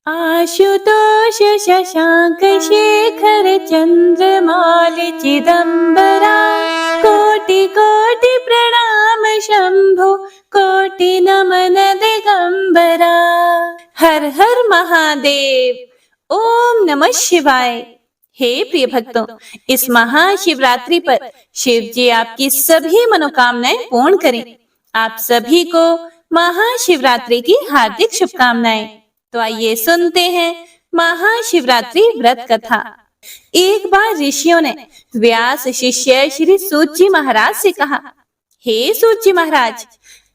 आशुतोष शशांक शेखर चंद्रमौलि चिदंबरा कोटि कोटि प्रणाम शंभो कोटि नमन दिगंबरा। हर हर महादेव। ओम नमः शिवाय। हे प्रिय भक्तों, इस महाशिवरात्रि पर शिव जी आपकी सभी मनोकामनाएं पूर्ण करें। आप सभी को महाशिवरात्रि की हार्दिक शुभकामनाएं। तो आइए सुनते हैं महाशिवरात्रि व्रत कथा। एक बार ऋषियों ने व्यास शिष्य श्री सूत जी महाराज से कहा, हे सूत जी महाराज,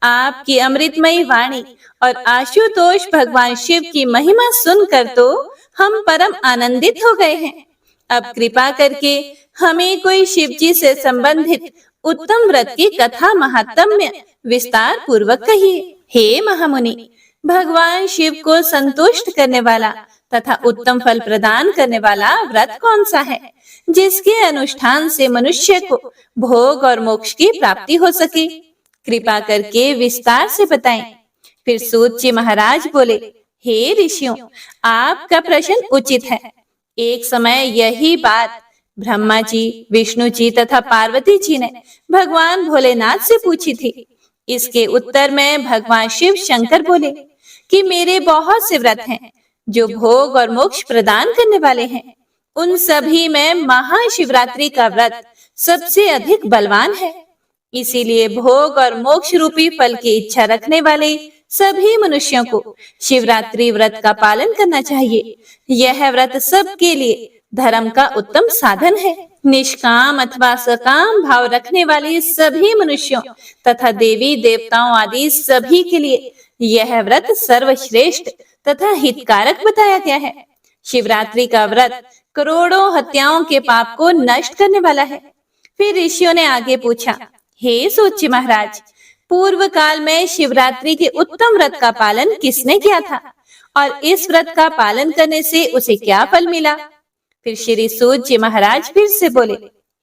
आपकी अमृतमयी वाणी और आशुतोष भगवान शिव की महिमा सुनकर तो हम परम आनंदित हो गए हैं। अब कृपा करके हमें कोई शिव जी से संबंधित उत्तम व्रत की कथा महात्म्य विस्तार पूर्वक कहिए। हे महामुनि, भगवान शिव को संतुष्ट करने वाला तथा उत्तम फल प्रदान करने वाला व्रत कौन सा है, जिसके अनुष्ठान से मनुष्य को भोग और मोक्ष की प्राप्ति हो सके? कृपा करके विस्तार से बताएं। फिर सूत जी महाराज बोले, हे ऋषियों, आपका प्रश्न उचित है। एक समय यही बात ब्रह्मा जी, विष्णु जी तथा पार्वती जी ने भगवान भोलेनाथ से पूछी थी। इसके उत्तर में भगवान शिव शंकर बोले कि मेरे बहुत से व्रत हैं जो भोग और मोक्ष प्रदान करने वाले हैं। उन सभी में महाशिवरात्रि का व्रत सबसे अधिक बलवान है। इसीलिए भोग और मोक्ष रूपी फल की इच्छा रखने वाले सभी मनुष्यों को शिवरात्रि व्रत का पालन करना चाहिए। यह व्रत सबके लिए धर्म का उत्तम साधन है। निष्काम अथवा सकाम भाव रखने वाले सभी मनुष्यों तथा देवी देवताओं आदि सभी के लिए यह व्रत सर्वश्रेष्ठ तथा हितकारक बताया गया है। शिवरात्रि का व्रत करोड़ों हत्याओं के पाप को नष्ट करने वाला है। फिर ऋषियों ने आगे पूछा, हे सूत जी महाराज, पूर्व काल में शिवरात्रि के उत्तम व्रत का पालन किसने किया था और इस व्रत का पालन करने से उसे क्या फल मिला? फिर श्री सूत जी महाराज फिर से बोले,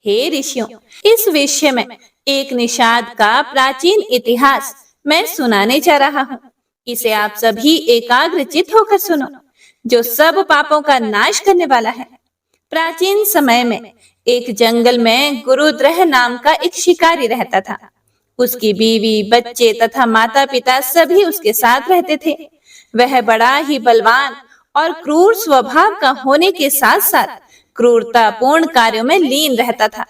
हे ऋषियों, इस विषय में एक निषाद का प्राचीन इतिहास मैं सुनाने जा रहा हूँ। इसे आप सभी एकाग्रचित होकर सुनो, जो सब पापों का नाश करने वाला है। प्राचीन समय में एक जंगल में गुरुद्रह नाम का एक शिकारी रहता था। उसकी बीवी, बच्चे तथा माता पिता सभी उसके साथ रहते थे। वह बड़ा ही बलवान और क्रूर स्वभाव का होने के साथ साथ क्रूरतापूर्ण कार्यों में लीन रहता था।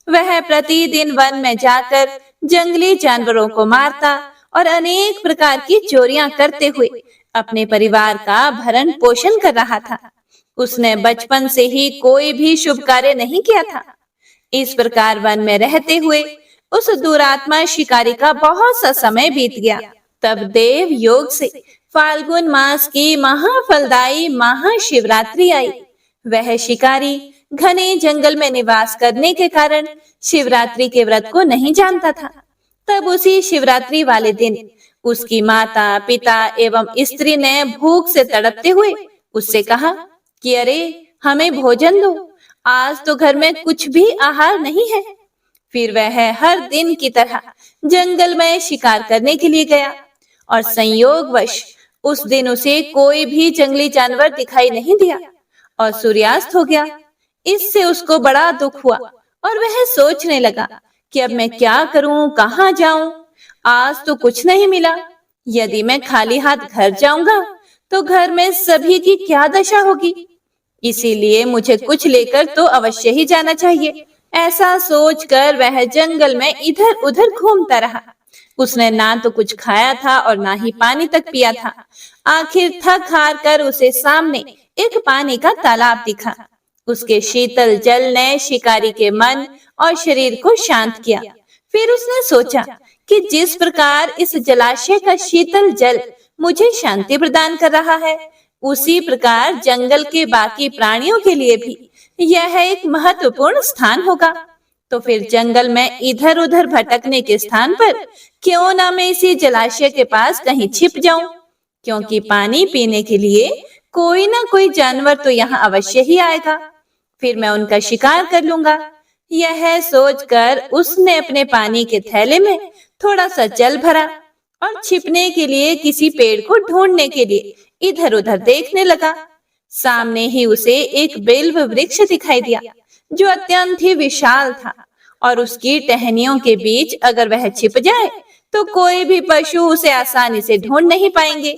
वह प्रतिदिन वन में जाकर जंगली जानवरों को मारता और अनेक प्रकार की चोरियां करते हुए अपने परिवार का भरण पोषण कर रहा था। उसने बचपन से ही कोई भी शुभ कार्य नहीं किया था। इस प्रकार वन में रहते हुए उस दुरात्मा शिकारी का बहुत सा समय बीत गया। तब देव योग से फाल्गुन मास की महाफलदायी महाशिवरात्रि आई। वह शिकारी घने जंगल में निवास करने के कारण शिवरात्रि के व्रत को नहीं जानता था। तब उसी शिवरात्रि वाले दिन उसकी माता, पिता एवं स्त्री ने भूख से तड़पते हुए उससे कहा कि अरे, हमें भोजन दो, आज तो घर में कुछ भी आहार नहीं है। फिर वह हर दिन की तरह जंगल में शिकार करने के लिए गया और संयोगवश उस दिन उसे कोई भी जंगली जानवर दिखाई नहीं दिया और सूर्यास्त हो गया। इससे उसको बड़ा दुख हुआ और वह सोचने लगा कि अब मैं क्या करूं, कहां जाऊं? आज तो कुछ नहीं मिला। यदि मैं खाली हाथ घर जाऊंगा तो घर में सभी की क्या दशा होगी? इसीलिए मुझे कुछ लेकर तो अवश्य ही जाना चाहिए। ऐसा सोचकर वह जंगल में इधर उधर घूमता रहा। उसने ना तो कुछ खाया था और ना ही पानी तक पिया था। आखिर थक हार कर उसे सामने एक पानी का तालाब दिखा। उसके शीतल जल ने शिकारी के मन और शरीर को शांत किया। फिर उसने सोचा कि जिस प्रकार इस जलाशय का शीतल जल मुझे शांति प्रदान कर रहा है, उसी प्रकार जंगल के बाकी प्राणियों के लिए भी यह एक महत्वपूर्ण स्थान होगा। तो फिर जंगल में इधर उधर भटकने के स्थान पर क्यों ना मैं इसी जलाशय के पास कहीं छिप जाऊं, क्योंकि पानी पीने के लिए कोई ना कोई जानवर तो यहाँ अवश्य ही आएगा। फिर मैं उनका शिकार कर लूंगा। यह सोचकर उसने अपने पानी के थैले में थोड़ा सा जल भरा और छिपने के लिए किसी पेड़ को ढूंढने के लिए इधर उधर देखने लगा। सामने ही उसे एक बेल्व वृक्ष दिखाई दिया जो अत्यंत ही विशाल था और उसकी टहनियों के बीच अगर वह छिप जाए तो कोई भी पशु उसे आसानी से ढूंढ नहीं पाएंगे।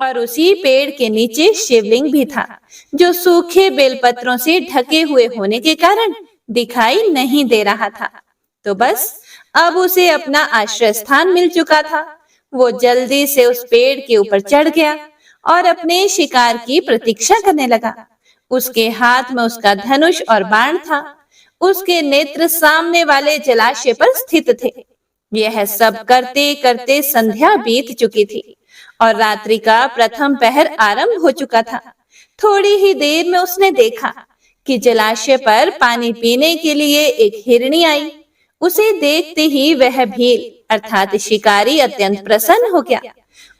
और उसी पेड़ के नीचे शिवलिंग भी था जो सूखे बेलपत्रों से ढके हुए होने के कारण दिखाई नहीं दे रहा था। तो बस अब उसे अपना आश्रय स्थान मिल चुका था। वो जल्दी से उस पेड़ के ऊपर चढ़ गया और अपने शिकार की प्रतीक्षा करने लगा। उसके हाथ में उसका धनुष और बाण था। उसके नेत्र सामने वाले जलाशय पर स्थित थे। यह सब करते करते संध्या बीत चुकी थी और रात्रि का प्रथम पहर आरंभ हो चुका था। थोड़ी ही देर में उसने देखा कि जलाशय पर पानी पीने के लिए एक हिरनी आई। उसे देखते ही वह भील अर्थात शिकारी अत्यंत प्रसन्न हो गया।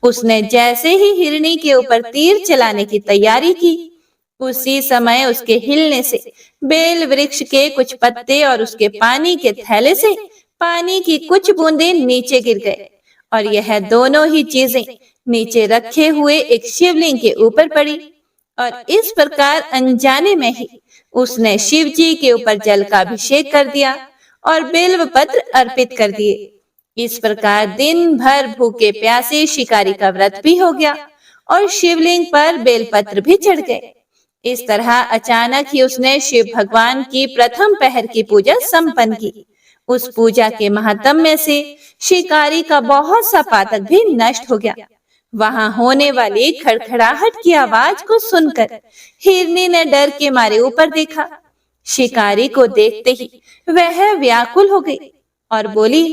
उसने जैसे ही हिरनी के ऊपर तीर चलाने की तैयारी की, उसी समय उसके हिलने से बेल वृक्ष के कुछ पत्ते और उसके पानी के थैले से पानी की कुछ बूंदें नीचे गिर गए और यह दोनों ही चीजें नीचे रखे हुए एक शिवलिंग के ऊपर पड़ी। और इस प्रकार अनजाने में ही उसने शिव जी के ऊपर जल का अभिषेक कर दिया और बेल्व पत्र अर्पित कर दिए। इस प्रकार दिन भर भूखे प्यासे शिकारी का व्रत भी हो गया और शिवलिंग पर बेलपत्र भी चढ़ गए। इस तरह अचानक ही उसने शिव भगवान की प्रथम पहर की पूजा संपन्न की। उस पूजा के महात्म्य से शिकारी का बहुत सा पातक भी नष्ट हो गया। वहां होने वाली खड़खड़ाहट की आवाज को सुनकर हिरनी ने डर के मारे ऊपर देखा। शिकारी को देखते ही वह व्याकुल हो गई और बोली,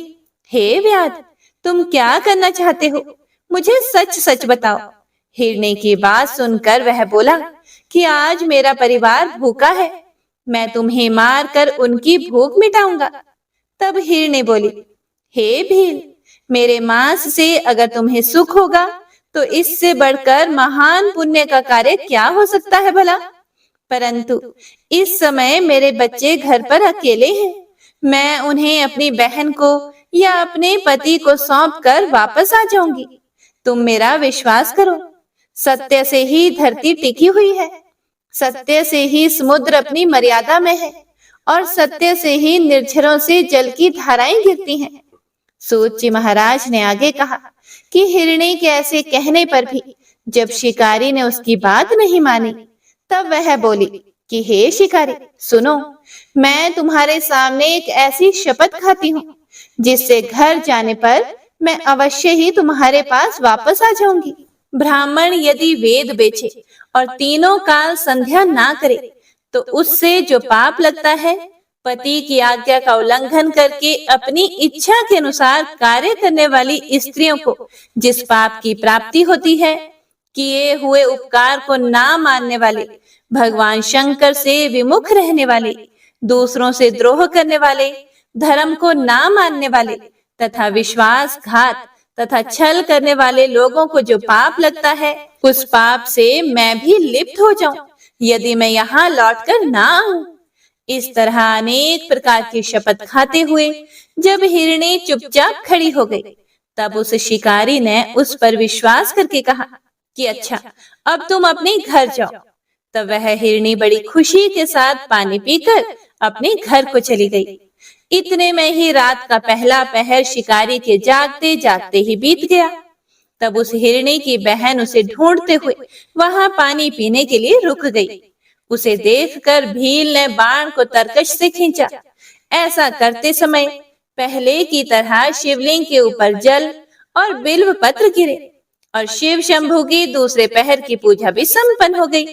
हे व्याध, तुम क्या करना चाहते हो? मुझे सच सच बताओ। हिरनी की बात सुनकर वह बोला कि आज मेरा परिवार भूखा है, मैं तुम्हें मार कर उनकी भूख मिटाऊंगा। तब हिरनी बोली, हे भील, मेरे मांस से अगर तुम्हें सुख होगा तो इससे बढ़कर महान पुण्य का कार्य क्या हो सकता है भला? परंतु इस समय मेरे बच्चे घर पर अकेले हैं। मैं उन्हें अपनी बहन को या अपने पति को सौंप कर वापस आ जाऊंगी। तुम मेरा विश्वास करो, सत्य से ही धरती टिकी हुई है, सत्य से ही समुद्र अपनी मर्यादा में है और सत्य से ही निर्झरों से जल की धाराएं गिरती हैं। सूत जी महाराज ने आगे कहा कि हिरणी के ऐसे कहने पर भी जब शिकारी ने उसकी बात नहीं मानी, तब वह बोली कि हे शिकारी, सुनो, मैं तुम्हारे सामने एक ऐसी शपथ खाती हूँ जिससे घर जाने पर मैं अवश्य ही तुम्हारे पास वापस आ जाऊंगी। ब्राह्मण यदि वेद बेचे और तीनों काल संध्या ना करे तो उससे जो पाप लगता है, पति की आज्ञा का उल्लंघन करके अपनी इच्छा के अनुसार कार्य करने वाली स्त्रियों को जिस पाप की प्राप्ति होती है, किए हुए उपकार को ना मानने वाले, भगवान शंकर से विमुख रहने वाले, दूसरों से द्रोह करने वाले, धर्म को ना मानने वाले तथा विश्वासघात तथा छल करने वाले लोगों को जो पाप लगता है, उस पाप से मैं भी लिप्त हो जाऊं यदि मैं यहाँ लौटकर ना आऊं। इस तरह अनेक प्रकार की शपथ खाते हुए जब हिरणी चुपचाप खड़ी हो गई, तब उस शिकारी ने उस पर विश्वास करके कहा कि अच्छा, अब तुम अपने घर जाओ। तब वह हिरणी बड़ी खुशी के साथ पानी पीकर अपने घर को चली गई। इतने में ही रात का पहला पहर शिकारी के जागते जागते ही बीत गया। तब उस हिरणी की बहन उसे ढूंढते हुए वहां पानी पीने के लिए रुक गई। उसे देखकर भील ने बाण को तरकश से खींचा। ऐसा करते समय पहले की तरह शिवलिंग के ऊपर जल और बिल्व पत्र गिरे और शिव शंभू की दूसरे पहर की पूजा भी संपन्न हो गई।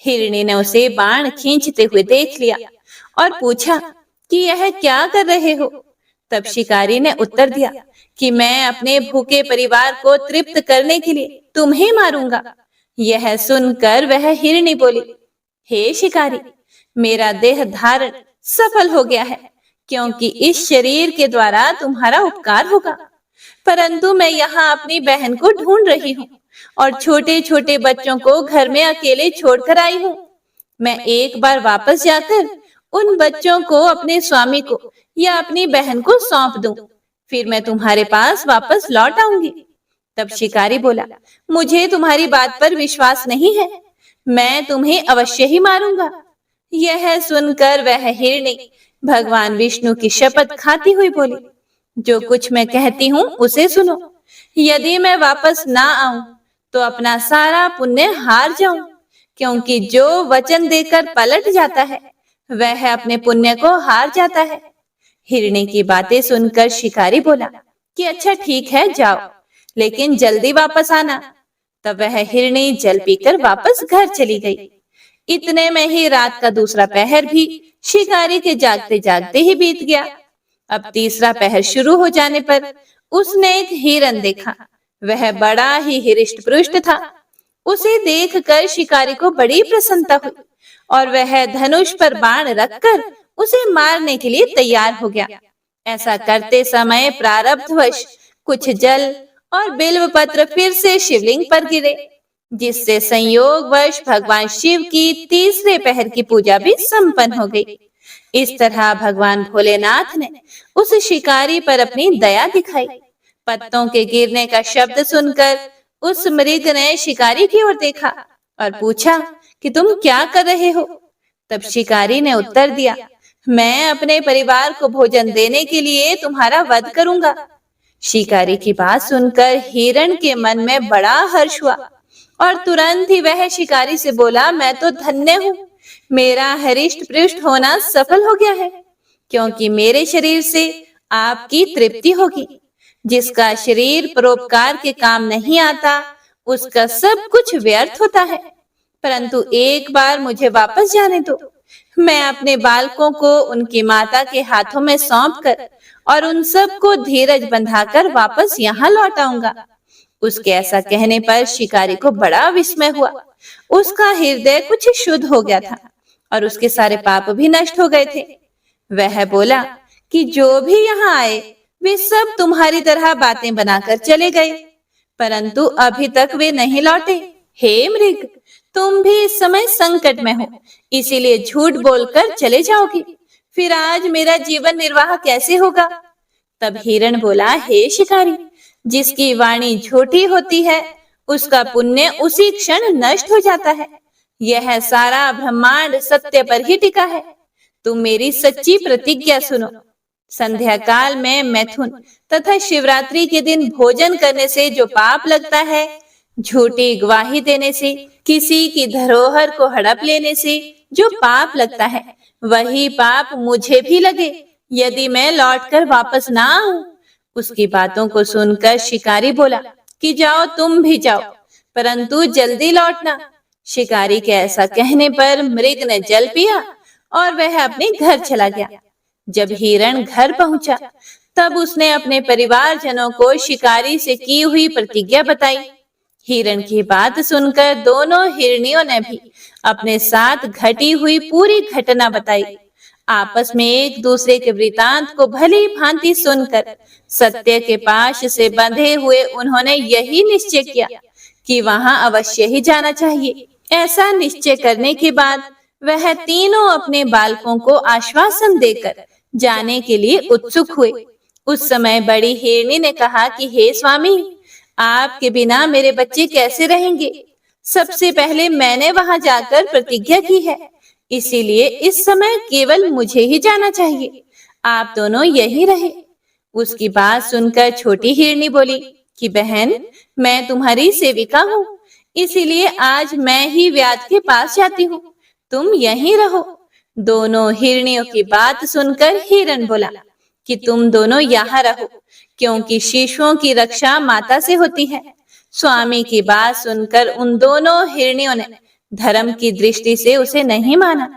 हिरणी ने उसे बाण खींचते हुए देख लिया और पूछा कि यह क्या कर रहे हो? तब शिकारी ने उत्तर दिया कि मैं अपने भूखे परिवार को तृप्त करने के लिए तुम्हें मारूंगा। यह सुनकर वह हिरणी बोली, हे शिकारी, मेरा देह धारण सफल हो गया है क्योंकि इस शरीर के द्वारा तुम्हारा उपकार होगा, परंतु मैं यहाँ अपनी बहन को ढूंढ रही हूँ और छोटे छोटे बच्चों को घर में अकेले छोड़कर आई हूँ। मैं एक बार वापस जाकर उन बच्चों को अपने स्वामी को या अपनी बहन को सौंप दूं, फिर मैं तुम्हारे पास वापस लौट आऊंगी। तब शिकारी बोला, मुझे तुम्हारी बात पर विश्वास नहीं है, मैं तुम्हें अवश्य ही मारूंगा। यह सुनकर वह हिरनी भगवान विष्णु की शपथ खाती हुई बोली, जो कुछ मैं कहती हूँ उसे सुनो। यदि मैं वापस ना आऊं तो अपना सारा पुण्य हार जाऊं, क्योंकि जो वचन देकर पलट जाता है वह अपने पुण्य को हार जाता है। हिरनी की बातें सुनकर शिकारी बोला कि अच्छा ठीक है, जाओ, लेकिन जल्दी वापस आना। तब वह हिरनी जल पीकर वापस घर चली गई। इतने में ही रात का दूसरा पहर भी शिकारी के जागते जागते ही बीत गया। अब तीसरा पहर शुरू हो जाने पर उसने एक हिरन देखा। वह बड़ा ही हृष्ट पुष्ट था। उसे देखकर शिकारी को बड़ी प्रसन्नता हुई और वह धनुष पर बाण रखकर उसे मारने के लिए तैयार हो गया। ऐसा करते समय प्रारब्धवश कुछ जल और बिल्व पत्र फिर से शिवलिंग पर गिरे, जिससे संयोगवश भगवान शिव की तीसरे पहर की पूजा भी संपन्न हो गई। इस तरह भगवान भोलेनाथ ने उस शिकारी पर अपनी दया दिखाई। पत्तों के गिरने का शब्द सुनकर उस मृग ने शिकारी की ओर देखा और पूछा कि तुम क्या कर रहे हो? तब शिकारी ने उत्तर दिया, मैं अपने परिवार को भोजन देने के लिए तुम्हारा वध करूंगा। शिकारी की बात सुनकर हिरण के मन में बड़ा हर्ष हुआ और तुरंत ही वह शिकारी से बोला, मैं तो धन्य हूँ, मेरा हरिष्ट पृष्ठ होना सफल हो गया है, क्योंकि मेरे शरीर से आपकी तृप्ति होगी। जिसका शरीर परोपकार के काम नहीं आता उसका सब कुछ व्यर्थ होता है। परंतु एक बार मुझे वापस जाने दो, मैं अपने बालकों को उनकी माता के हाथों में सौंपकर और उन सब को धीरज बंधाकर वापस यहाँ लौट आऊंगा। उसके ऐसा कहने पर शिकारी को बड़ा विस्मय हुआ। उसका हृदय कुछ शुद्ध हो गया था और उसके सारे पाप भी नष्ट हो गए थे। वह बोला कि जो भी यहाँ आए वे सब तुम्हारी तरह बातें बनाकर चले गए, परंतु अभी तक वे नहीं लौटे। हे मृग, तुम भी इस समय संकट में हो, इसीलिए झूठ बोलकर चले जाओगे। फिर आज मेरा जीवन निर्वाह कैसे होगा? तब हिरण बोला, हे शिकारी, जिसकी वाणी झूठी होती है उसका पुण्य उसी क्षण नष्ट हो जाता है। यह सारा ब्रह्मांड सत्य पर ही टिका है। तुम मेरी सच्ची प्रतिज्ञा सुनो। संध्या काल में मैथुन तथा शिवरात्रि के दिन भोजन करने से जो पाप लगता है, झूठी गवाही देने से, किसी की धरोहर को हड़प लेने से जो पाप लगता है, वही पाप मुझे भी लगे यदि मैं लौटकर वापस ना आऊं। उसकी बातों को सुनकर शिकारी बोला कि जाओ, तुम भी जाओ, परंतु जल्दी लौटना। शिकारी के ऐसा कहने पर मृग ने जल पिया और वह अपने घर चला गया। जब हिरण घर पहुंचा तब उसने अपने परिवारजनों को शिकारी से की हुई प्रतिज्ञा बताई। हिरण की बात सुनकर दोनों हिरनियों ने भी अपने साथ घटी हुई पूरी घटना बताई। आपस में एक दूसरे के वृतांत को भली भांति सुनकर सत्य के पाश से बंधे हुए उन्होंने यही निश्चय किया कि वहां अवश्य ही जाना चाहिए। ऐसा निश्चय करने के बाद वह तीनों अपने बालकों को आश्वासन देकर जाने के लिए उत्सुक हुए। उस समय बड़ी हिरनी ने कहा कि हे स्वामी, आपके बिना मेरे बच्चे कैसे रहेंगे? सबसे पहले मैंने वहां जाकर प्रतिज्ञा की है, इसीलिए इस समय केवल मुझे ही जाना चाहिए, आप दोनों यही रहे। उसकी बात सुनकर छोटी हिरनी बोली कि बहन, मैं तुम्हारी सेविका हूँ, इसीलिए आज मैं ही व्याध के पास जाती हूँ, तुम यहीं रहो। दोनों हिरनियों की बात सुनकर हिरण बोला कि तुम दोनों यहाँ रहो, क्योंकि शिशुओं की रक्षा माता से होती है। स्वामी की बात सुनकर उन दोनों हिरनियों ने धर्म की दृष्टि से उसे नहीं माना।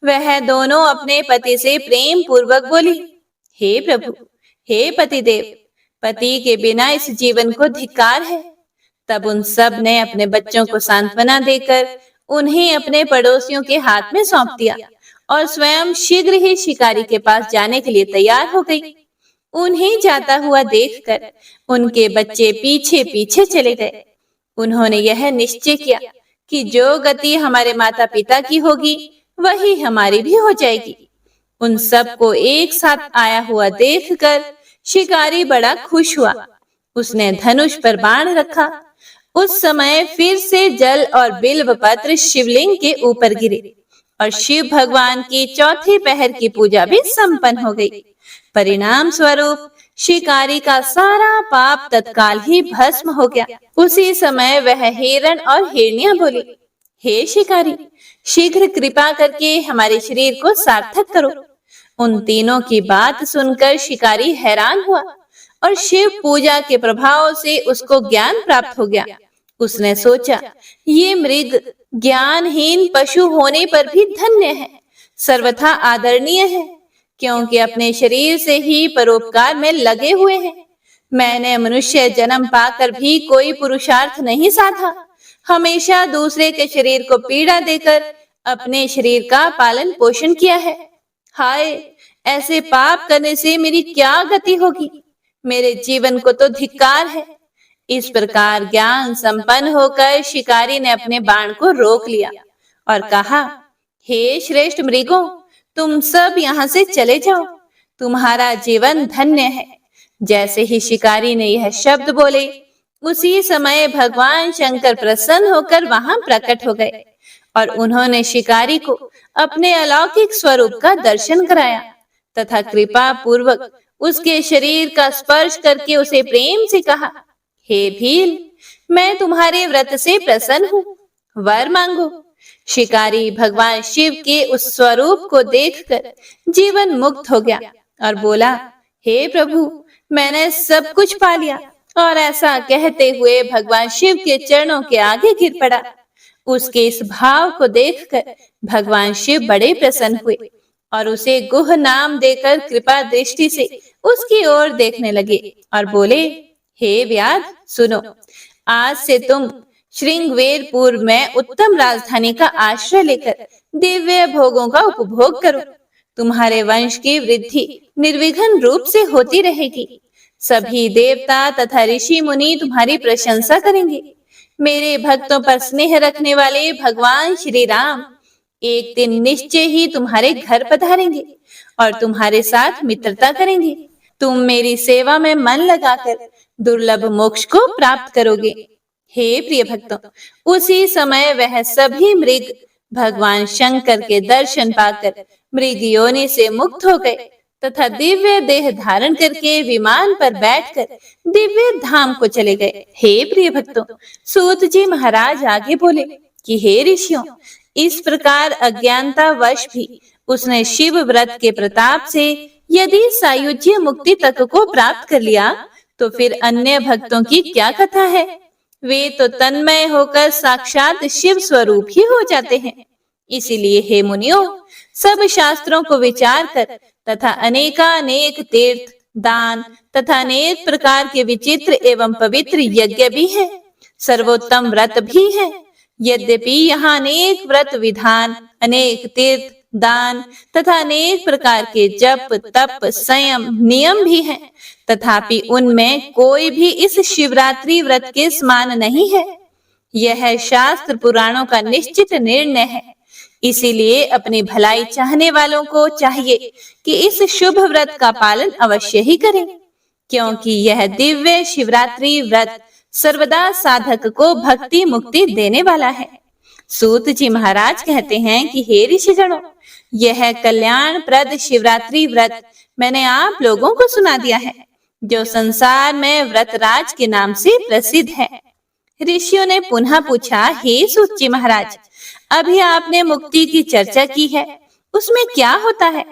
वह दोनों अपने पति से प्रेम पूर्वक बोली, हे प्रभु, हे पतिदेव, पति के बिना इस जीवन को धिक्कार है। तब उन सब ने अपने बच्चों को सांत्वना देकर उन्हें अपने पड़ोसियों के हाथ में सौंप दिया और स्वयं शीघ्र ही शिकारी के पास जाने के लिए तैयार हो गई। उन्हें जाता हुआ देखकर उनके बच्चे पीछे पीछे चले गए। उन्होंने यह निश्चय किया कि जो गति हमारे माता पिता की होगी वही हमारी भी हो जाएगी। उन सबको एक साथ आया हुआ देखकर शिकारी बड़ा खुश हुआ। उसने धनुष पर बाण रखा। उस समय फिर से जल और बिल्व पत्र शिवलिंग के ऊपर गिरे और शिव भगवान की चौथी पहर की पूजा भी संपन्न हो गई। परिणाम स्वरूप शिकारी का सारा पाप तत्काल ही भस्म हो गया। उसी समय वह हिरण और हिरनिया बोली, हे शिकारी, शीघ्र कृपा करके हमारे शरीर को सार्थक करो। उन तीनों की बात सुनकर शिकारी हैरान हुआ और शिव पूजा के प्रभाव से उसको ज्ञान प्राप्त हो गया। उसने सोचा, ये मृग ज्ञानहीन पशु होने पर भी धन्य है, सर्वथा आदरणीय है, क्योंकि अपने शरीर से ही परोपकार में लगे हुए हैं। मैंने मनुष्य जन्म पाकर भी कोई पुरुषार्थ नहीं साधा, हमेशा दूसरे के शरीर को पीड़ा देकर अपने शरीर का पालन पोषण किया है। हाय, ऐसे पाप करने से मेरी क्या गति होगी? मेरे जीवन को तो धिक्कार है। इस प्रकार ज्ञान संपन्न होकर शिकारी ने अपने बाण को रोक लिया और कहा, हे श्रेष्ठ मृगों, तुम सब यहाँ से चले जाओ, तुम्हारा जीवन धन्य है। जैसे ही शिकारी ने यह शब्द बोले, उसी समय भगवान शंकर प्रसन्न होकर वहां प्रकट हो गए और उन्होंने शिकारी को अपने अलौकिक स्वरूप का दर्शन कराया तथा कृपा पूर्वक उसके शरीर का स्पर्श करके उसे प्रेम से कहा, हे भील, मैं तुम्हारे व्रत से प्रसन्न हूँ, वर मांगो। शिकारी भगवान शिव के उस स्वरूप को देखकर जीवन मुक्त हो गया और बोला, हे प्रभु, मैंने सब कुछ पा लिया। और ऐसा कहते हुए भगवान शिव के चरणों के आगे गिर पड़ा। उसके इस भाव को देखकर भगवान शिव बड़े प्रसन्न हुए और उसे गुह नाम देकर कृपा दृष्टि से उसकी ओर देखने लगे और बोले, हे व्याध, सुनो, आज से तुम श्रृंगवेरपुर में उत्तम राजधानी का आश्रय लेकर दिव्य भोगों का उपभोग करो। तुम्हारे वंश की वृद्धि निर्विघ्न रूप से होती रहेगी। सभी देवता तथा ऋषि मुनि तुम्हारी प्रशंसा करेंगे। मेरे भक्तों पर स्नेह रखने वाले भगवान श्री राम एक दिन निश्चय ही तुम्हारे घर पधारेंगे और तुम्हारे साथ मित्रता करेंगे। तुम मेरी सेवा में मन लगाकर दुर्लभ मोक्ष को प्राप्त करोगे। हे प्रिय भक्तों, उसी समय वह सभी मृग भगवान शंकर के दर्शन पाकर मृग योनि से मुक्त हो गए तथा दिव्य देह धारण करके विमान पर बैठकर दिव्य धाम को चले गए। हे प्रिय भक्तों, सूत जी महाराज आगे बोले कि हे ऋषियों, इस प्रकार अज्ञानता वश भी उसने शिव व्रत के प्रताप से यदि सायुज्य मुक्ति तक को प्राप्त कर लिया, तो फिर अन्य भक्तों की क्या कथा है? वे तो तन्मय होकर साक्षात शिव स्वरूप ही हो जाते हैं। इसीलिए हे मुनियों, सब शास्त्रों को विचार कर तथा अनेकानेक तीर्थ, दान तथा अनेक प्रकार के विचित्र एवं पवित्र यज्ञ भी है, सर्वोत्तम व्रत भी है। यद्यपि यहाँ अनेक व्रत विधान, अनेक तीर्थ, दान तथा अनेक प्रकार के जप, तप, संयम, नियम भी हैं, तथापि उनमें कोई भी इस शिवरात्रि व्रत के समान नहीं है। यह शास्त्र पुराणों का निश्चित निर्णय है। इसीलिए अपनी भलाई चाहने वालों को चाहिए कि इस शुभ व्रत का पालन अवश्य ही करें, क्योंकि यह दिव्य शिवरात्रि व्रत सर्वदा साधक को भक्ति मुक्ति देने वाला है। सूत जी महाराज कहते हैं कि हे ऋषिगणों, यह कल्याण प्रद शिवरात्रि व्रत मैंने आप लोगों को सुना दिया है, जो संसार में व्रतराज के नाम से प्रसिद्ध है। ऋषियों ने पुनः पूछा, हे सूत जी महाराज, अभी आपने मुक्ति की चर्चा की है, उसमें क्या होता है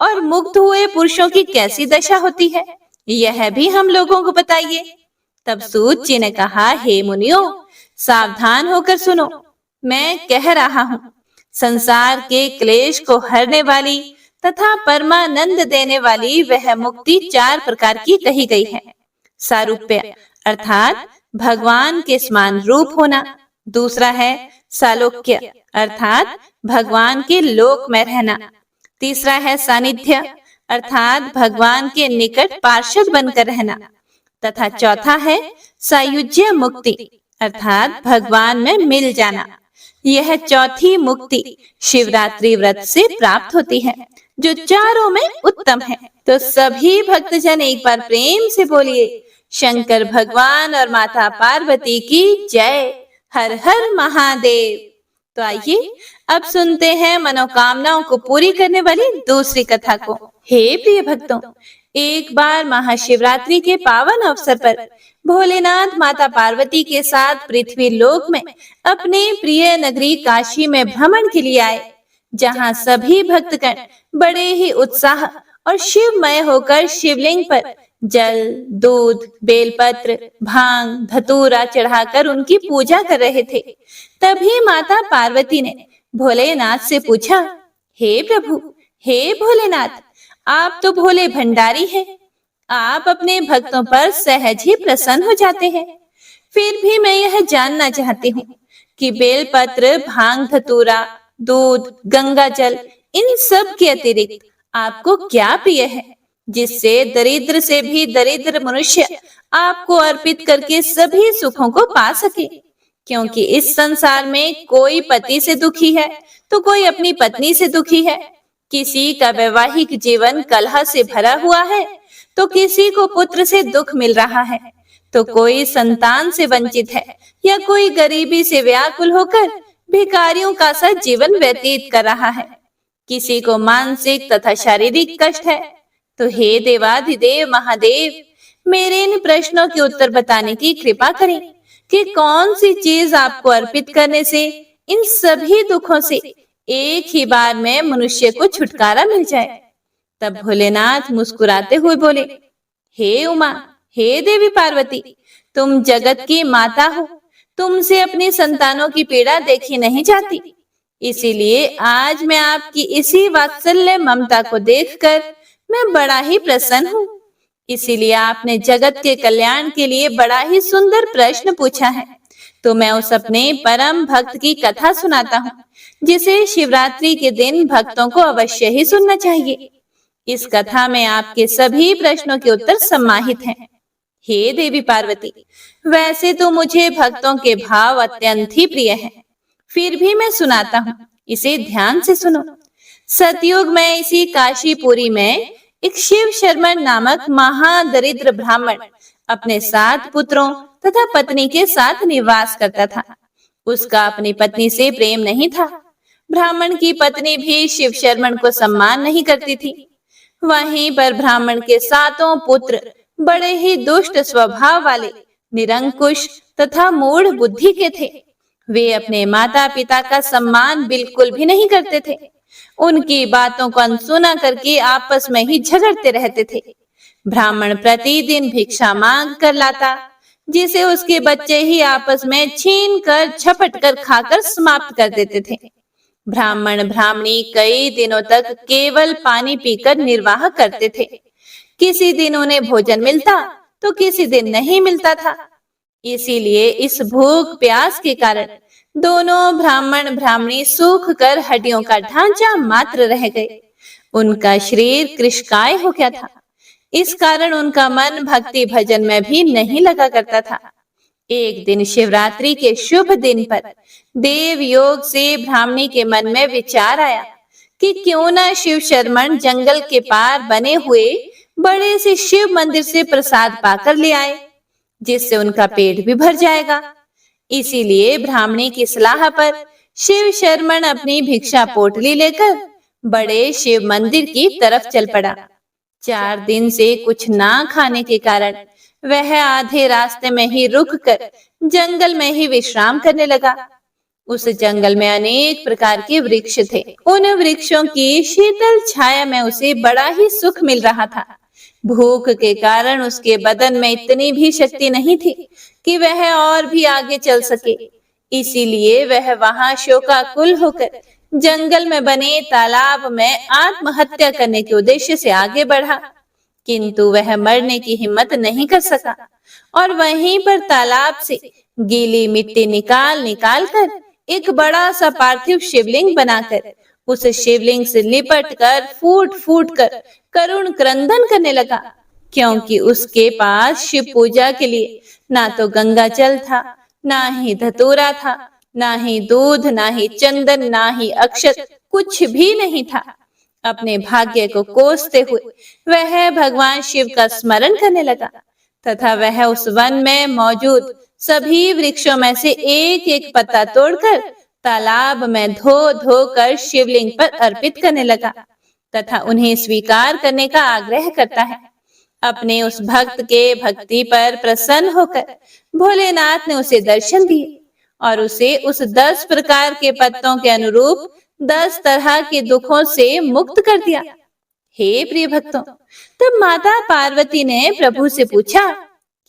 और मुक्त हुए पुरुषों की कैसी दशा होती है, यह भी हम लोगों को बताइए। तब सूत जी ने कहा, हे मुनियों, सावधान होकर सुनो, मैं कह रहा हूँ। संसार के क्लेश को हरने वाली तथा परमानंद देने वाली वह मुक्ति 4 प्रकार की कही गई है। सारूप्य अर्थात भगवान के समान रूप होना, दूसरा है सालोक्य अर्थात भगवान के लोक में रहना, तीसरा है सानिध्य अर्थात भगवान के निकट पार्षद बनकर रहना, तथा चौथा है सायुज्य मुक्ति अर्थात भगवान में मिल जाना। यह चौथी मुक्ति शिवरात्रि व्रत से प्राप्त होती है, जो चारों में उत्तम है। तो सभी भक्तजन एक बार प्रेम से बोलिए, शंकर भगवान और माता पार्वती की जय। हर हर महादेव। तो आइए अब सुनते हैं मनोकामनाओं को पूरी करने वाली दूसरी कथा को। हे प्रिय भक्तों, एक बार महाशिवरात्रि के पावन अवसर पर भोलेनाथ माता पार्वती के साथ पृथ्वी लोक में अपने प्रिय नगरी काशी में भ्रमण के लिए आए, जहां सभी भक्तगण बड़े ही उत्साह और शिवमय होकर शिवलिंग पर जल, दूध, बेलपत्र, भांग, धतूरा चढ़ाकर उनकी पूजा कर रहे थे। तभी माता पार्वती ने भोलेनाथ से पूछा, हे प्रभु, हे भोलेनाथ, आप तो भोले भंडारी हैं। आप अपने भक्तों पर सहज ही प्रसन्न हो जाते हैं। फिर भी मैं यह जानना चाहती हूँ कि बेलपत्र, भांग, धतूरा, दूध, गंगा जल, इन सब के अतिरिक्त आपको क्या प्रिय है, जिससे दरिद्र से भी दरिद्र मनुष्य आपको अर्पित करके सभी सुखों को पा सके। क्योंकि इस संसार में कोई पति से दुखी है तो कोई अपनी पत्नी से दुखी है, किसी का वैवाहिक जीवन कलह से भरा हुआ है तो किसी को पुत्र से दुख मिल रहा है, तो कोई संतान से वंचित है या कोई गरीबी से व्याकुल होकर भिखारियों का सा जीवन व्यतीत कर रहा है। किसी को मानसिक तथा शारीरिक कष्ट है। तो हे देवाधिदेव महादेव, मेरे इन प्रश्नों के उत्तर बताने की कृपा करें कि कौन सी चीज आपको अर्पित करने से इन सभी दुखों से एक ही बार में मनुष्य को छुटकारा मिल जाए। तब भोलेनाथ मुस्कुराते हुए बोले, हे उमा, हे देवी पार्वती, तुम जगत की माता हो, तुमसे अपनी संतानों की पीड़ा देखी नहीं जाती। इसीलिए आज मैं आपकी इसी वात्सल्य ममता को देखकर मैं बड़ा ही प्रसन्न हूँ। इसीलिए आपने जगत के कल्याण के लिए बड़ा ही सुंदर प्रश्न पूछा है। तो मैं उस अपने परम भक्त की कथा सुनाता हूँ, जिसे शिवरात्रि के दिन भक्तों को अवश्य ही सुनना चाहिए। इस कथा में आपके सभी प्रश्नों के उत्तर समाहित हैं। हे देवी पार्वती, वैसे तो मुझे भक्तों के भाव अत्यंत ही प्रिय हैं, फिर भी मैं सुनाता हूँ, इसे ध्यान से सुनो। सतयुग में इसी काशीपुरी में एक शिव शर्मन नामक महादरिद्र ब्राह्मण अपने 7 पुत्रों तथा पत्नी के साथ निवास करता था। उसका अपनी पत्नी से प्रेम नहीं था। ब्राह्मण की पत्नी भी शिव शर्मन को सम्मान नहीं करती थी। वहीं पर ब्राह्मण के 7 पुत्र बड़े ही दुष्ट स्वभाव वाले, निरंकुश तथा मूढ़ बुद्धि के थे। वे अपने माता पिता का सम्मान बिल्कुल भी नहीं करते थे। उनकी बातों को अनसुना करके आपस में ही झगड़ते रहते थे। ब्राह्मण प्रतिदिन भिक्षा मांग कर लाता, जिसे उसके बच्चे ही आपस में छीन कर झपट कर खाकर समाप्त कर देते थे। ब्राह्मण ब्राह्मणी कई दिनों तक केवल पानी पीकर निर्वाह करते थे। किसी दिन उन्हें भोजन मिलता तो किसी दिन नहीं मिलता था। इसीलिए इस भूख प्यास के कारण दोनों ब्राह्मण ब्राह्मणी सूख कर हड्डियों का ढांचा मात्र रह गए। उनका शरीर कृशकाय हो गया था। इस कारण उनका मन भक्ति भजन में भी नहीं लगा करता था। एक दिन शिवरात्रि के शुभ दिन पर देव योग से ब्राह्मणी के मन में विचार आया कि क्यों ना शिव शर्मन जंगल के पार बने हुए बड़े से शिव मंदिर से प्रसाद पाकर ले आए, जिससे उनका पेट भी भर जाएगा। इसीलिए ब्राह्मणी की सलाह पर शिव शर्मन अपनी भिक्षा पोटली लेकर बड़े शिव मंदिर की तरफ चल पड़ा। 4 दिन से कुछ ना खाने के कारण वह आधे रास्ते में ही रुक कर जंगल में ही विश्राम करने लगा। उस जंगल में अनेक प्रकार के वृक्ष थे। उन वृक्षों की शीतल छाया में उसे बड़ा ही सुख मिल रहा था। भूख के कारण उसके बदन में इतनी भी शक्ति नहीं थी कि वह और भी आगे चल सके। इसीलिए वह वहां शोकाकुल होकर जंगल में बने तालाब में आत्महत्या करने के उद्देश्य से आगे बढ़ा, किंतु वह मरने की हिम्मत नहीं कर सका और वहीं पर तालाब से गीली मिट्टी निकाल निकाल कर एक बड़ा सा पार्थिव शिवलिंग बनाकर उस शिवलिंग से लिपट कर फूट फूट कर करुण क्रंदन करने लगा, क्योंकि उसके पास शिव पूजा के लिए ना तो गंगा जल था, ना ही धतूरा था, ना ही दूध, ना ही चंदन, ना ही अक्षत, कुछ भी नहीं था। अपने भाग्य को कोसते हुए वह भगवान शिव का स्मरण करने लगा तथा वह उस वन में मौजूद सभी वृक्षों में से एक एक पत्ता तोड़कर तालाब में धो धो कर शिवलिंग पर अर्पित करने लगा तथा उन्हें स्वीकार करने का आग्रह करता है। अपने उस भक्त के भक्ति पर प्रसन्न होकर भोलेनाथ ने उसे दर्शन दिए और उसे उस 10 प्रकार के पत्तों के अनुरूप 10 तरह के दुखों से मुक्त कर दिया। हे प्रिय भक्तों, तब माता पार्वती ने प्रभु से पूछा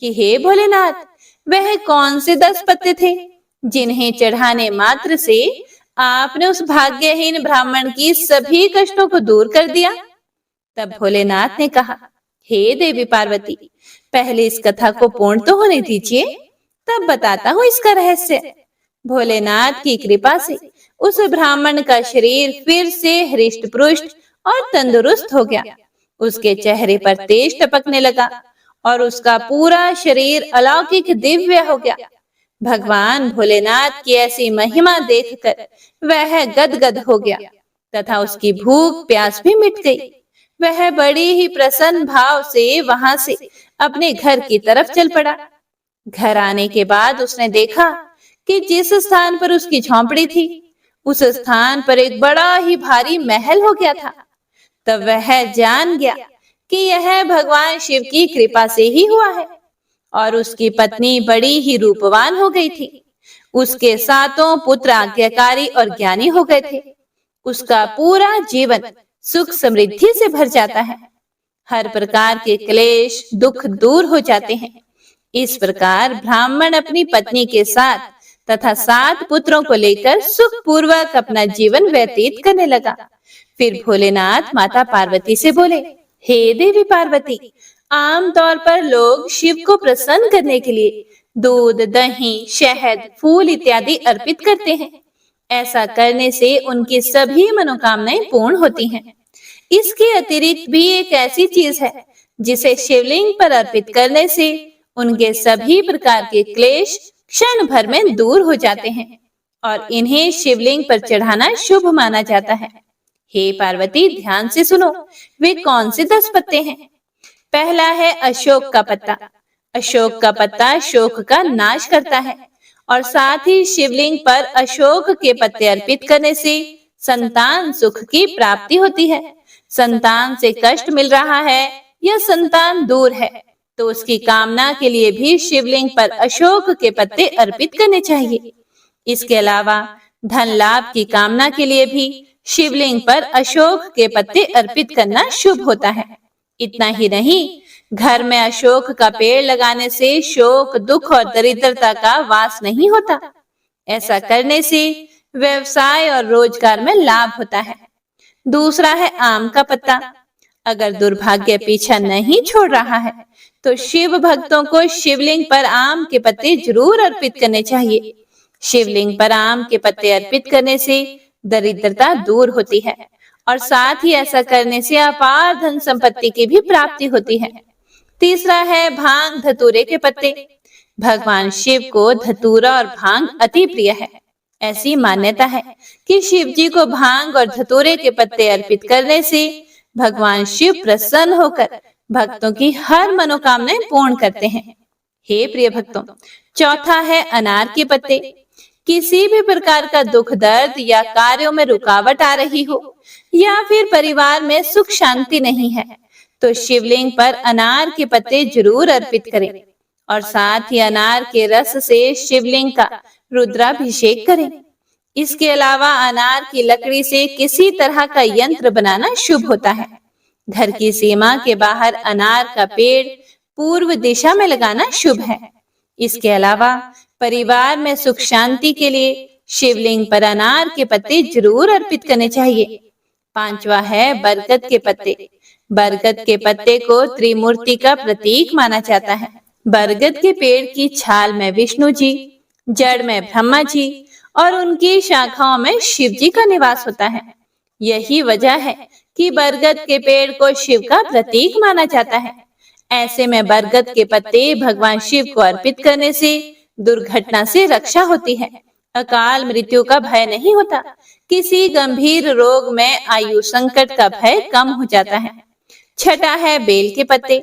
कि हे भोलेनाथ, वह कौन से 10 पत्ते थे जिन्हें चढ़ाने मात्र से आपने उस भाग्यहीन ब्राह्मण की सभी कष्टों को दूर कर दिया? तब भोलेनाथ ने कहा, हे देवी पार्वती, पहले इस कथा को पूर्ण तो होने दीजिए, तब बताता हूँ इसका रहस्य। भोलेनाथ की कृपा से उस ब्राह्मण का शरीर फिर से हृष्ट पुष्ट और तंदुरुस्त हो गया। उसके चेहरे पर तेज टपकने लगा और उसका पूरा शरीर अलौकिक दिव्य हो गया। भगवान भोलेनाथ की ऐसी महिमा देखकर वह गदगद हो गया तथा उसकी भूख प्यास भी मिट गई। वह बड़ी ही प्रसन्न भाव से वहां से अपने घर की तरफ चल पड़ा। घर आने के बाद उसने देखा कि जिस स्थान पर उसकी झोंपड़ी थी, उस स्थान पर एक बड़ा ही भारी महल हो गया था। तब वह जान गया कि यह भगवान शिव की कृपा से ही हुआ है और उसकी पत्नी बड़ी ही रूपवान हो गई थी। उसके 7 पुत्र आज्ञाकारी और ज्ञानी हो गए थे। उसका पूरा जीवन सुख समृद्धि से भर जाता है। हर प्रकार के क्लेश दुख दूर हो जाते हैं। इस प्रकार ब्राह्मण अपनी पत्नी के साथ तथा 7 पुत्रों को लेकर सुख पूर्वक अपना जीवन व्यतीत करने लगा। फिर भोलेनाथ माता पार्वती से बोले, हे देवी पार्वती, आमतौर पर लोग शिव को प्रसन्न करने के लिए दूध, दही, शहद, फूल इत्यादि अर्पित करते हैं। ऐसा करने से उनकी सभी मनोकामनाएं पूर्ण होती हैं। इसके अतिरिक्त भी एक ऐसी चीज है जिसे शिवलिंग पर अर्पित करने से उनके सभी प्रकार के क्लेश क्षण भर में दूर हो जाते हैं और इन्हें शिवलिंग पर चढ़ाना शुभ माना जाता है। हे पार्वती, ध्यान से सुनो, वे कौन से 10 पत्ते हैं? पहला है अशोक का पत्ता। अशोक का पत्ता शोक का नाश करता है और साथ ही शिवलिंग पर अशोक के पत्ते अर्पित करने से संतान सुख की प्राप्ति होती है। संतान से कष्ट मिल रहा है या संतान दूर है तो उसकी कामना के लिए भी शिवलिंग पर अशोक के पत्ते अर्पित करने चाहिए। इसके अलावा धन लाभ की कामना के लिए भी शिवलिंग पर अशोक के पत्ते अर्पित करना शुभ होता है। इतना ही नहीं, घर में अशोक का पेड़ लगाने से शोक, दुख और दरिद्रता का वास नहीं होता। ऐसा करने से व्यवसाय और रोजगार में लाभ होता है। दूसरा है आम का पत्ता। अगर दुर्भाग्य पीछा नहीं छोड़ रहा है तो शिव भक्तों को शिवलिंग पर आम के पत्ते जरूर अर्पित करने चाहिए। शिवलिंग पर आम के पत्ते अर्पित करने से दरिद्रता दूर होती है और साथ ही ऐसा करने से अपार धन संपत्ति की भी प्राप्ति होती है। तीसरा है भांग धतूरे के पत्ते। भगवान शिव को धतूरा और भांग अति प्रिय है। ऐसी मान्यता है कि शिव जी को भांग और धतूरे के पत्ते अर्पित करने से भगवान शिव प्रसन्न होकर भक्तों की हर मनोकामनाएं पूर्ण करते हैं। हे प्रिय भक्तों, चौथा है अनार के पत्ते। किसी भी प्रकार का दुख दर्द या कार्यों में रुकावट आ रही हो या फिर परिवार में सुख शांति नहीं है तो शिवलिंग पर अनार के पत्ते जरूर अर्पित करें और साथ ही अनार के रस से शिवलिंग का रुद्राभिषेक करें। इसके अलावा अनार की लकड़ी से किसी तरह का यंत्र बनाना शुभ होता है। घर की सीमा के बाहर अनार का पेड़ पूर्व दिशा में लगाना शुभ है। इसके अलावा परिवार में सुख शांति के लिए शिवलिंग पर अनार के पत्ते जरूर अर्पित करने चाहिए। पांचवा है बरगद के पत्ते। बरगद के पत्ते को त्रिमूर्ति का प्रतीक माना जाता है। बरगद के पेड़ की छाल में विष्णु जी, जड़ में ब्रह्मा जी और उनकी शाखाओं में शिव जी का निवास होता है। यही वजह है कि बरगद के पेड़ को शिव का प्रतीक माना जाता है। ऐसे में बरगद के पत्ते भगवान शिव को अर्पित करने से दुर्घटना से रक्षा होती है अकाल मृत्यु का भय नहीं होता। किसी गंभीर रोग में आयु संकट का भय कम हो जाता है। छठा है बेल के पत्ते।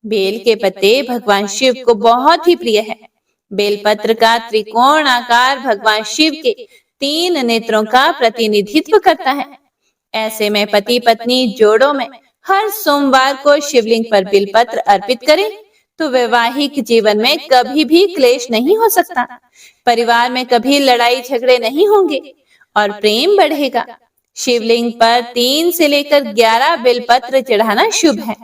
बेल के पत्ते भगवान शिव को बहुत ही प्रिय है। बेलपत्र का त्रिकोण आकार भगवान शिव के 3 नेत्रों का प्रतिनिधित्व करता है। ऐसे में पति पत्नी जोड़ों में हर सोमवार को शिवलिंग पर बेलपत्र अर्पित करें तो वैवाहिक जीवन में कभी भी क्लेश नहीं हो सकता। परिवार में कभी लड़ाई झगड़े नहीं होंगे और प्रेम बढ़ेगा। शिवलिंग पर 3 से लेकर 11 बेलपत्र चढ़ाना शुभ है।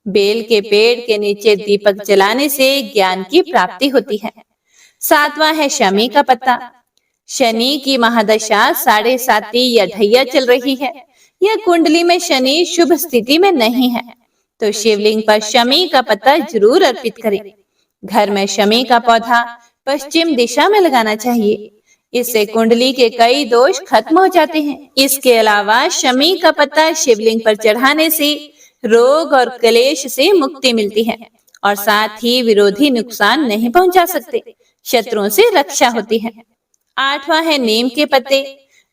बेल के पेड़ के नीचे दीपक जलाने से ज्ञान की प्राप्ति होती है। 7वां है शमी का पत्ता। शनि की महादशा 7.5 या ढैया चल रही है। यह कुंडली में शनि शुभ स्थिति में नहीं है तो शिवलिंग पर शमी का पत्ता जरूर अर्पित करें। घर में शमी का पौधा पश्चिम दिशा में लगाना चाहिए। इससे कुंडली के कई दोष खत्म हो जाते हैं। इसके अलावा शमी का पत्ता शिवलिंग पर चढ़ाने से रोग और क्लेश से मुक्ति मिलती है और साथ ही विरोधी नुकसान नहीं पहुंचा सकते। शत्रुओं से रक्षा होती है। 8वां है नीम के पत्ते।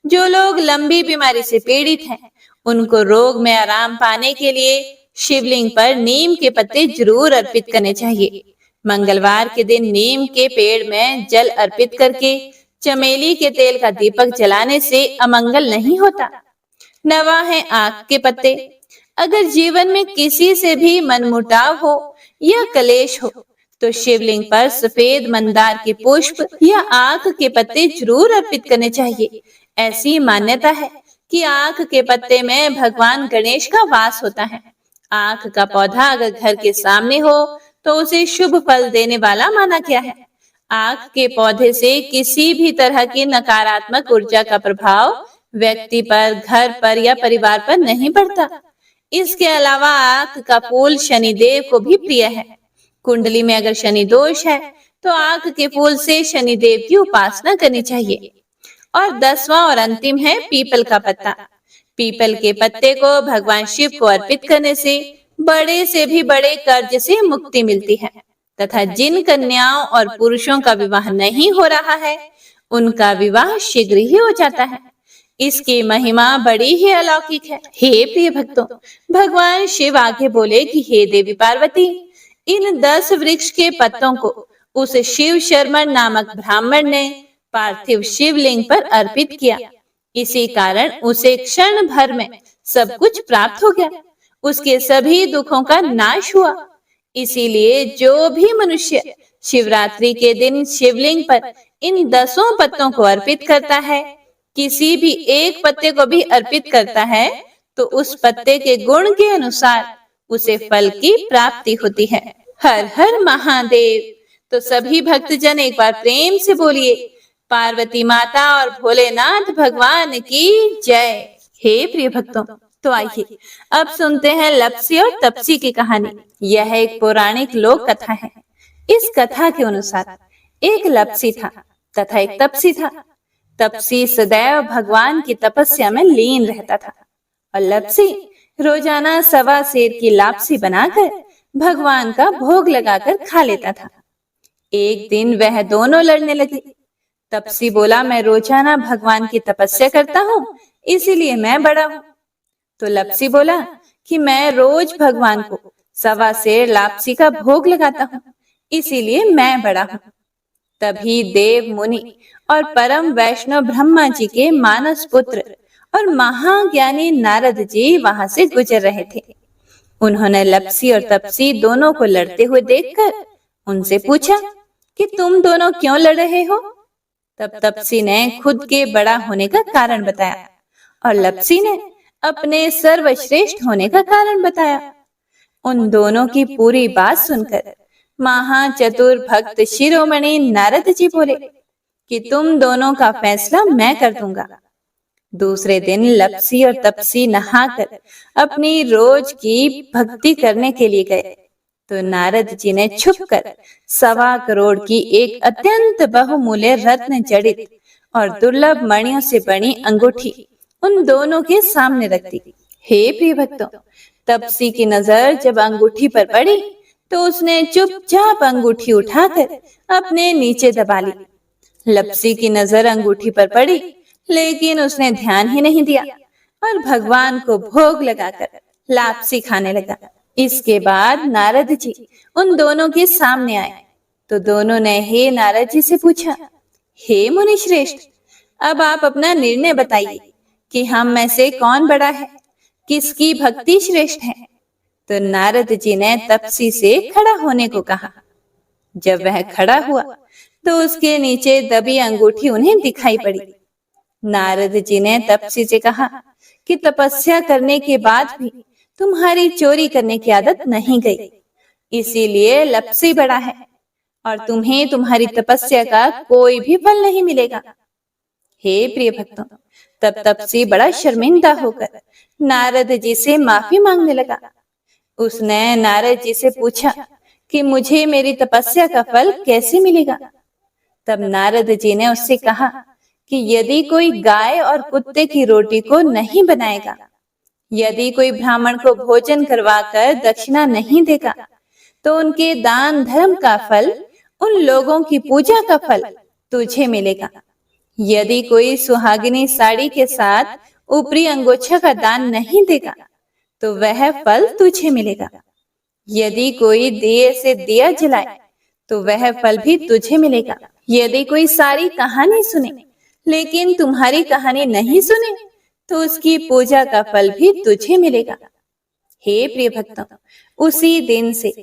जो लोग लंबी बीमारी से पीड़ित हैं, उनको रोग में आराम पाने के लिए शिवलिंग पर नीम के पत्ते जरूर अर्पित करने चाहिए। मंगलवार के दिन नीम के पेड़ में जल अर्पित करके चमेली के तेल का दीपक जलाने से अमंगल नहीं होता। 9वां है आक के पत्ते। अगर जीवन में किसी से भी मनमुटाव हो या कलेश हो तो शिवलिंग पर सफेद मंदार के पुष्प या आक के पत्ते जरूर अर्पित करने चाहिए। ऐसी मान्यता है कि आक के पत्ते में भगवान गणेश का वास होता है। आक का पौधा अगर घर के सामने हो तो उसे शुभ फल देने वाला माना गया है। आक के पौधे से किसी भी तरह की नकारात्मक ऊर्जा का प्रभाव व्यक्ति पर, घर पर या परिवार पर नहीं पड़ता। इसके अलावा आक का फूल शनिदेव को भी प्रिय है। कुंडली में अगर शनि दोष है तो आक के फूल से शनिदेव की उपासना करनी चाहिए। और 10वां और अंतिम है पीपल का पत्ता। पीपल के पत्ते को भगवान शिव को अर्पित करने से बड़े से भी बड़े कर्ज से मुक्ति मिलती है तथा जिन कन्याओं और पुरुषों का विवाह नहीं हो रहा है उनका विवाह शीघ्र ही हो जाता है। इसकी महिमा बड़ी ही अलौकिक है। हे प्रिय भक्तों, भगवान शिव आगे बोले कि हे देवी पार्वती, इन 10 वृक्ष के पत्तों को उस शिव शर्मन नामक ब्राह्मण ने पार्थिव शिवलिंग पर अर्पित किया। इसी कारण उसे क्षण भर में सब कुछ प्राप्त हो गया। उसके सभी दुखों का नाश हुआ। इसीलिए जो भी मनुष्य शिवरात्रि के दिन शिवलिंग पर इन 10 पत्तों को अर्पित करता है, किसी भी एक पत्ते को भी अर्पित करता है तो उस पत्ते के गुण के अनुसार उसे फल की प्राप्ति होती है। हर हर महादेव। तो सभी भक्तजन एक बार प्रेम से बोलिए पार्वती माता और भोलेनाथ भगवान की जय। हे प्रिय भक्तों, तो आइए अब सुनते हैं लप्सी और तप्सी की कहानी। यह एक पौराणिक लोक कथा है। इस कथा के अनुसार एक लप्सी था तथा एक तप्सी था। तप्सी सदैव भगवान की तपस्या में लीन रहता था और लप्सी रोजाना 1.25 सेर की लापसी बनाकर भगवान का भोग लगाकर खा लेता था। एक दिन वह दोनों लड़ने लगे। तप्सी बोला, मैं रोजाना भगवान की तपस्या करता हूँ, इसीलिए मैं बड़ा हूँ। तो लप्सी बोला कि मैं रोज भगवान को 1.25 सेर लापसी का भोग लगाता हूँ, इसीलिए मैं बड़ा हूँ। तभी देव मुनि और परम वैष्णव ब्रह्मा जी के मानस पुत्र और महाज्ञानी नारद जी वहां से गुजर रहे थे। उन्होंने लप्सी और तप्सी दोनों को लड़ते हुए देखकर उनसे पूछा कि तुम दोनों क्यों लड़ रहे हो। तब तप्सी ने खुद के बड़ा होने का कारण बताया और लप्सी ने अपने सर्वश्रेष्ठ होने का कारण बताया। उन दोनों की पूरी बात सुनकर महाचतुर भक्त शिरोमणि नारद जी बोले कि तुम दोनों का फैसला मैं कर दूंगा। दूसरे दिन लप्सी और तप्सी नहाकर अपनी रोज की भक्ति करने के लिए गए तो नारद जी ने छुपकर 1.25 करोड़ की एक अत्यंत बहुमूल्य रत्न जड़ित और दुर्लभ मणियों से बनी अंगूठी उन दोनों के सामने रख दी। हे प्रिय भक्तों, तप्सी की नजर जब अंगूठी पर पड़ी तो उसने चुपचाप अंगूठी उठाकर अपने नीचे दबा ली। लपसी की नजर अंगूठी पर पड़ी, लेकिन उसने ध्यान ही नहीं दिया और भगवान को भोग लगाकर लापसी खाने लगा। इसके बाद नारद जी उन दोनों के सामने आए तो दोनों ने हे नारद जी से पूछा, हे मुनि श्रेष्ठ, अब आप अपना निर्णय बताइए कि हम में से कौन बड़ा है, किसकी भक्ति श्रेष्ठ है। तो नारद जी ने तपसी से खड़ा होने को कहा। जब वह खड़ा हुआ तो उसके नीचे दबी अंगूठी उन्हें दिखाई पड़ी। नारद जी ने तपसी से कहा कि तपस्या करने के बाद भी तुम्हारी चोरी करने की आदत नहीं गई, इसीलिए लपसी बड़ा है और तुम्हें तुम्हारी तपस्या का कोई भी फल नहीं मिलेगा। हे प्रिय भक्तों, तब तपसी बड़ा शर्मिंदा होकर नारद जी से माफी मांगने लगा। उसने नारद जी से पूछा कि मुझे मेरी तपस्या का फल कैसे मिलेगा। तब नारद जी ने उससे कहा कि यदि कोई गाय और कुत्ते की रोटी को नहीं बनाएगा, यदि कोई ब्राह्मण को भोजन करवाकर दक्षिणा नहीं देगा, तो उनके दान धर्म का फल, उन लोगों की पूजा का फल तुझे मिलेगा। यदि कोई सुहागिनी साड़ी के साथ ऊपरी अंगोछा का दान नहीं देगा, तो वह फल तुझे मिलेगा। यदि कोई दिए से दिया जलाए, तो वह फल भी तुझे मिलेगा। यदि कोई सारी कहानी सुने लेकिन तुम्हारी कहानी नहीं सुने, तो उसकी पूजा का फल भी तुझे मिलेगा। हे प्रिय भक्तों, उसी दिन से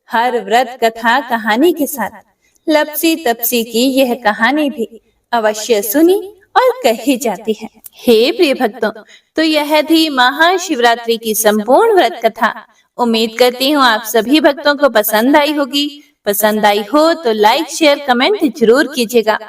हर व्रत कथा कहानी के साथ लपसी तपसी की यह कहानी भी अवश्य सुनी और कही जाती है। हे प्रिय भक्तों, तो यह थी महाशिवरात्रि की संपूर्ण व्रत कथा। उम्मीद करती हूँ आप सभी भक्तों को पसंद आई होगी। पसंद आई हो तो लाइक शेयर कमेंट जरूर कीजिएगा।